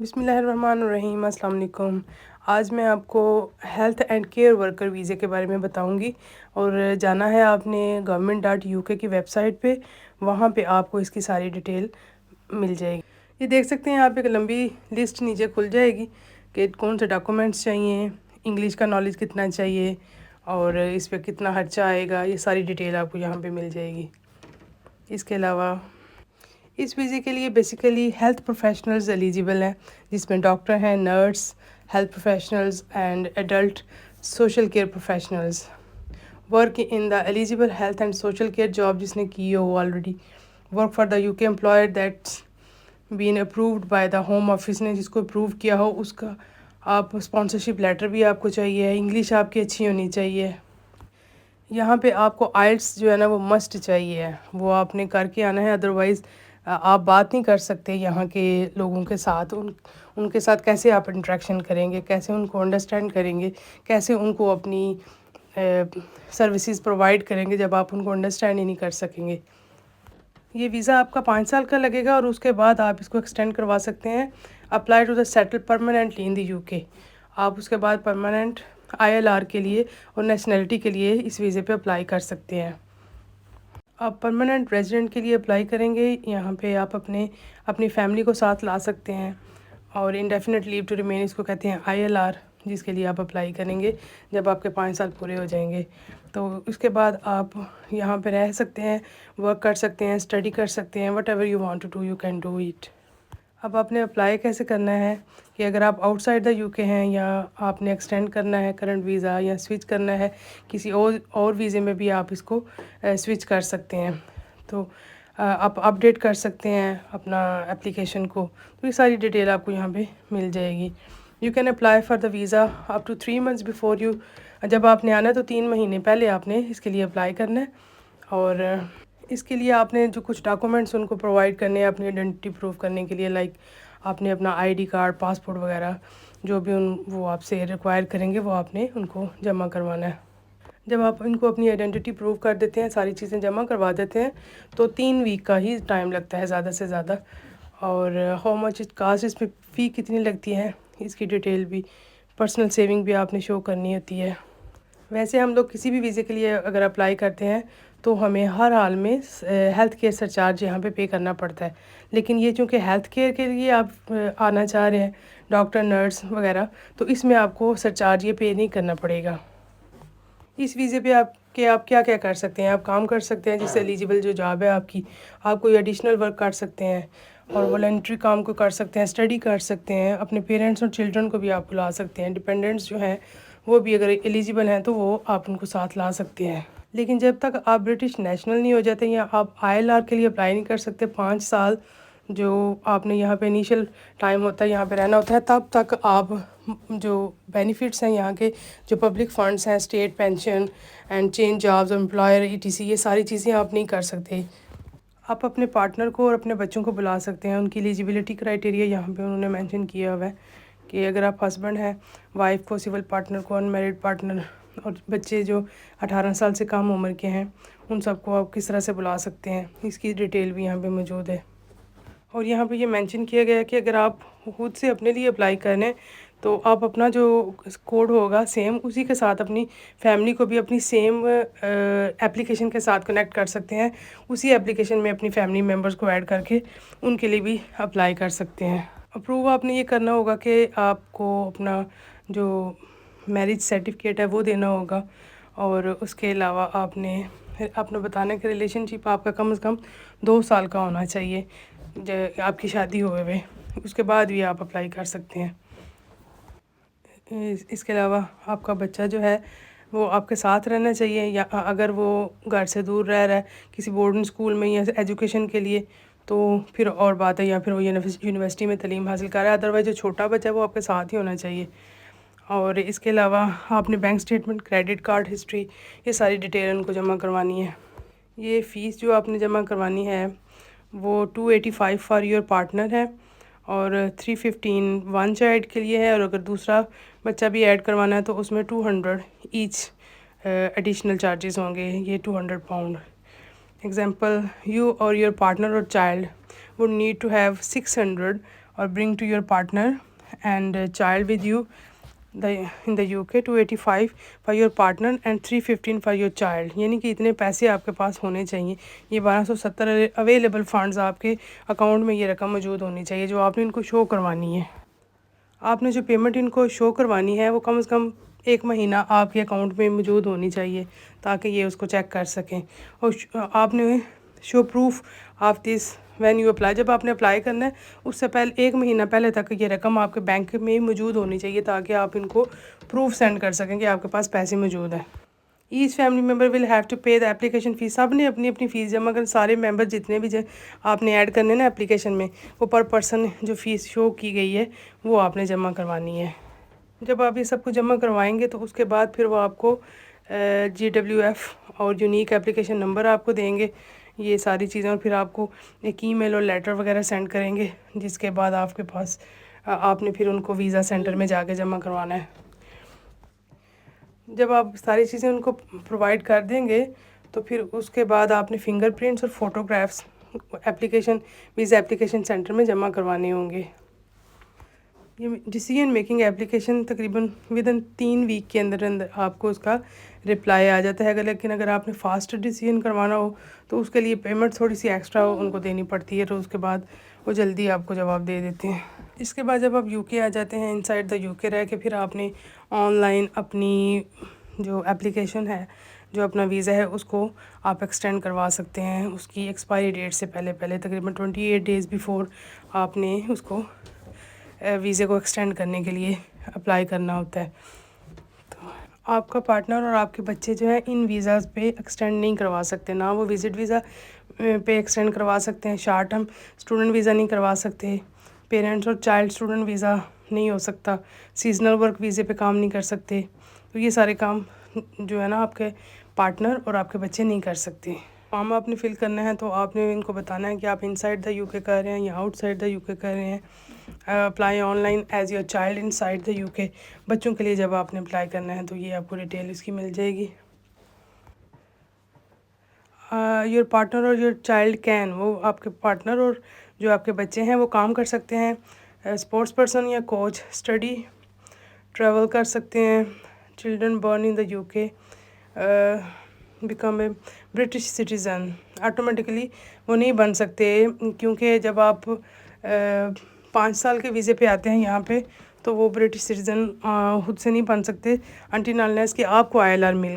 बिस्मिल्लाहिर्रहमानिर्रहीम, अस्सलाम वालेकुम। आज मैं आपको हेल्थ एंड केयर वर्कर वीज़े के बारे में बताऊंगी। और जाना है आपने government.uk की वेबसाइट पे। वहाँ पे आपको इसकी सारी डिटेल मिल जाएगी। ये देख सकते हैं आप, एक लंबी लिस्ट नीचे खुल जाएगी कि कौन से डॉक्यूमेंट्स चाहिए, इंग्लिश का नॉलेज कितना चाहिए और इस पर कितना खर्चा आएगा। ये सारी डिटेल आपको यहाँ पे मिल जाएगी। इसके अलावा इस वीज़े के लिए बेसिकली हेल्थ प्रोफेशनल्स एलिजिबल हैं, जिसमें डॉक्टर हैं, nurse, health professionals and adult social care professionals. Work in the eligible health and social care job जिसने की हो already. Work for the UK employer that's been approved by the Home Office ने जिसको approve किया हो उसका आप sponsorship letter भी आपको चाहिए। इंग्लिश आपकी अच्छी होनी चाहिए। यहाँ पे आपको आइल्स जो है ना वो मस्ट चाहिए, वो आपने करके आना है, अदरवाइज़ आप बात नहीं कर सकते यहाँ के लोगों के साथ। उनके साथ कैसे आप इंटरेक्शन करेंगे, कैसे उनको अंडरस्टैंड करेंगे, कैसे उनको अपनी सर्विसेज प्रोवाइड करेंगे जब आप उनको अंडरस्टैंड ही नहीं कर सकेंगे। ये वीज़ा आपका 5 साल का लगेगा और उसके बाद आप इसको एक्सटेंड करवा सकते हैं। Apply to the settle permanently in the UK. आप उसके बाद परमानेंट ILR के लिए और नेशनलिटी के लिए इस वीज़े पे अप्लाई कर सकते हैं। आप परमानेंट रेजिडेंट के लिए अप्लाई करेंगे, यहाँ पे आप अपनी फैमिली को साथ ला सकते हैं। और इंडेफिनिट लीव टू रिमेन इसको कहते हैं ILR, जिसके लिए आप अप्लाई करेंगे जब आपके 5 साल पूरे हो जाएंगे। तो उसके बाद आप यहाँ पे रह सकते हैं, वर्क कर सकते हैं, स्टडी कर सकते हैं। Whatever you want to do you can do it. अब आपने अप्लाई कैसे करना है कि अगर आप आउटसाइड द यूके हैं या आपने एक्सटेंड करना है करंट वीज़ा या स्विच करना है किसी और वीज़े में भी आप इसको स्विच कर सकते हैं। तो आप अपडेट कर सकते हैं अपना एप्लीकेशन को। तो ये सारी डिटेल आपको यहाँ पे मिल जाएगी। You can apply for the visa up to 3 months before you. जब आपने आना है तो 3 महीने पहले आपने इसके लिए अप्लाई करना है। और इसके लिए आपने जो कुछ डॉक्यूमेंट्स उनको प्रोवाइड करने हैं अपनी आइडेंटिटी प्रूव करने के लिए, लाइक आपने अपना ID कार्ड, पासपोर्ट वगैरह जो भी वो आपसे रिक्वायर करेंगे वो आपने उनको जमा करवाना है। जब आप इनको अपनी आइडेंटिटी प्रूव कर देते हैं, सारी चीज़ें जमा करवा देते हैं, तो 3 वीक का ही टाइम लगता है ज़्यादा से ज़्यादा। और हाउ मच इट कास्ट, इसमें फ़ी कितनी लगती है इसकी डिटेल भी, पर्सनल सेविंग भी आपने शो करनी होती है। वैसे हम लोग किसी भी वीज़े के लिए अगर अप्लाई करते हैं तो हमें हर हाल में हेल्थ केयर सरचार्ज यहाँ पे करना पड़ता है। लेकिन ये चूँकि हेल्थ केयर के लिए आप आना चाह रहे हैं, डॉक्टर, नर्स वगैरह, तो इसमें आपको सरचार्ज ये पे नहीं करना पड़ेगा। इस वीज़े पे आप क्या क्या कर सकते हैं, आप काम कर सकते हैं जिससे एलिजिबल जो जॉब है आपकी, आप कोई एडिशनल वर्क कर सकते हैं और वॉलंटरी काम को कर सकते हैं, स्टडी कर सकते हैं, अपने पेरेंट्स और चिल्ड्रन को भी आप बुला सकते हैं। डिपेंडेंट्स जो हैं वो भी अगर एलिजिबल हैं तो वो आप उनको साथ ला सकते हैं। लेकिन जब तक आप ब्रिटिश नेशनल नहीं हो जाते या आप ILR के लिए अप्लाई नहीं कर सकते, 5 साल जो आपने यहाँ पे इनिशियल टाइम होता है यहाँ पे रहना होता है, तब तक आप जो बेनिफिट्स हैं यहाँ के, जो पब्लिक फ़ंड्स हैं, state pension and change jobs, employer ETC, ये सारी चीज़ें आप नहीं कर सकते। आप अपने पार्टनर को और अपने बच्चों को बुला सकते हैं। उनकी एलिजिबिलिटी क्राइटेरिया यहाँ पे उन्होंने मेंशन किया हुआ है कि अगर आप हस्बैंड हैं, वाइफ को, सिविल पार्टनर को, अनमेरिड पार्टनर और बच्चे जो 18 साल से कम उम्र के हैं, उन सबको आप किस तरह से बुला सकते हैं, इसकी डिटेल भी यहाँ पे मौजूद है। और यहाँ पे ये मेंशन किया गया है कि अगर आप खुद से अपने लिए अप्लाई करें तो आप अपना जो कोड होगा सेम, उसी के साथ अपनी फैमिली को भी अपनी सेम एप्लीकेशन के साथ कनेक्ट कर सकते हैं। उसी एप्लीकेशन में अपनी फैमिली मेम्बर्स को ऐड करके उनके लिए भी अप्लाई कर सकते हैं। अप्रूव आपने ये करना होगा कि आपको अपना जो मैरिज सर्टिफिकेट है वो देना होगा। और उसके अलावा आपने बताने कि रिलेशनशिप आपका कम से कम 2 साल का होना चाहिए आपकी शादी हुए हुए, उसके बाद भी आप अप्लाई कर सकते हैं। इसके अलावा आपका बच्चा जो है वो आपके साथ रहना चाहिए, या अगर वो घर से दूर रह रहा है किसी बोर्डिंग स्कूल में या एजुकेशन के लिए तो फिर और बात है, या फिर वो यूनिवर्सिटी में तालीम हासिल कर रहा है। अदरवाइज़ जो छोटा बच्चा है वो आपके साथ ही होना चाहिए। और इसके अलावा आपने bank statement, credit card history, ये सारी डिटेल उनको जमा करवानी है। ये फ़ीस जो आपने जमा करवानी है वो 285 फॉर योर पार्टनर है और 315 वन चाइल्ड के लिए है। और अगर दूसरा बच्चा भी ऐड करवाना है तो उसमें 200 ईच एडिशनल चार्जेस होंगे, ये 200 पाउंड। एग्जाम्पल, यू और योर पार्टनर और child would need to have 600 और bring to your partner and child with you in the UK 285 for your partner and 315 for your child। यानी कि इतने पैसे आपके पास होने चाहिए। ये 1270 अवेलेबल फ़ंड्स आपके अकाउंट में ये रकम मौजूद होनी चाहिए जो आपने इनको शो करवानी है। आपने जो पेमेंट इनको शो करवानी है वो कम से कम 1 महीना आपके अकाउंट में मौजूद होनी चाहिए ताकि ये उसको चेक कर सकें। और आपने show proof of this when you apply, जब आपने अप्लाई करना है उससे पहले 1 महीना पहले तक ये रकम आपके बैंक में मौजूद होनी चाहिए ताकि आप इनको प्रूफ सेंड कर सकें कि आपके पास पैसे मौजूद हैं। Each family member will have to pay the application fees. सब ने अपनी अपनी फ़ीस जमा कर, सारे मेंबर जितने भी आपने ऐड करने ना एप्लीकेशन में, वो पर पर्सन जो फ़ीस शो की गई है वो आपने जमा करवानी है। जब आप ये सब कुछ जमा करवाएंगे तो उसके बाद फिर वो आपको GWF और यूनिक एप्लीकेशन नंबर आपको देंगे, ये सारी चीज़ें, और फिर आपको एक ईमेल और लेटर वगैरह सेंड करेंगे जिसके बाद आपके पास आपने फिर उनको वीज़ा सेंटर में जाके जमा करवाना है। जब आप सारी चीज़ें उनको प्रोवाइड कर देंगे तो फिर उसके बाद आपने फिंगरप्रिंट्स और फ़ोटोग्राफ्स वीज़ा एप्लीकेशन सेंटर में जमा करवाने होंगे। ये डिसीजन मेकिंग एप्लीकेशन तकरीबन विदिन 3 वीक के अंदर अंदर आपको उसका रिप्लाई आ जाता है। लेकिन अगर आपने फ़ास्ट डिसीजन करवाना हो तो उसके लिए पेमेंट थोड़ी सी एक्स्ट्रा उनको देनी पड़ती है, तो उसके बाद वो जल्दी आपको जवाब दे देते हैं। इसके बाद जब आप यूके आ जाते हैं, इनसाइड द यूके रह के फिर आपने ऑनलाइन अपनी जो एप्लीकेशन है, जो अपना वीज़ा है, उसको आप एक्सटेंड करवा सकते हैं उसकी एक्सपायरी डेट से पहले तकरीबन 28 डेज़ बिफ़ोर आपने उसको वीज़े को एक्सटेंड करने के लिए अप्लाई करना होता है। तो आपका पार्टनर और आपके बच्चे जो हैं इन वीज़ाज़ पे एक्सटेंड नहीं करवा सकते, ना वो विज़िट वीज़ा पे एक्सटेंड करवा सकते हैं, शॉर्ट टर्म स्टूडेंट वीज़ा नहीं करवा सकते, पेरेंट्स और चाइल्ड स्टूडेंट वीज़ा नहीं हो सकता, सीजनल वर्क वीज़े पे काम नहीं कर सकते। तो ये सारे काम जो है ना आपके पार्टनर और आपके बच्चे नहीं कर सकते। फॉर्म आपने फिल करना है तो आपने इनको बताना है कि आप इनसाइड द यूके कर रहे हैं या आउटसाइड द यूके कर रहे हैं। Apply online as your child inside the UK. बच्चों के लिए जब आपने अप्लाई करना है तो ये आपको डिटेल इसकी मिल जाएगी। योर पार्टनर और योर चाइल्ड कैन, वो आपके पार्टनर और जो आपके बच्चे हैं वो काम कर सकते हैं स्पोर्ट्स पर्सन या कोच, स्टडी, ट्रैवल कर सकते हैं। Children born in the UK become a British citizen, automatically वो नहीं बन सकते क्योंकि जब आप 5 साल के वीज़े पे आते हैं यहाँ पे तो वो ब्रिटिश सिटीज़न खुद से नहीं बन सकते अनटिल अनलेस कि आपको ILR मिल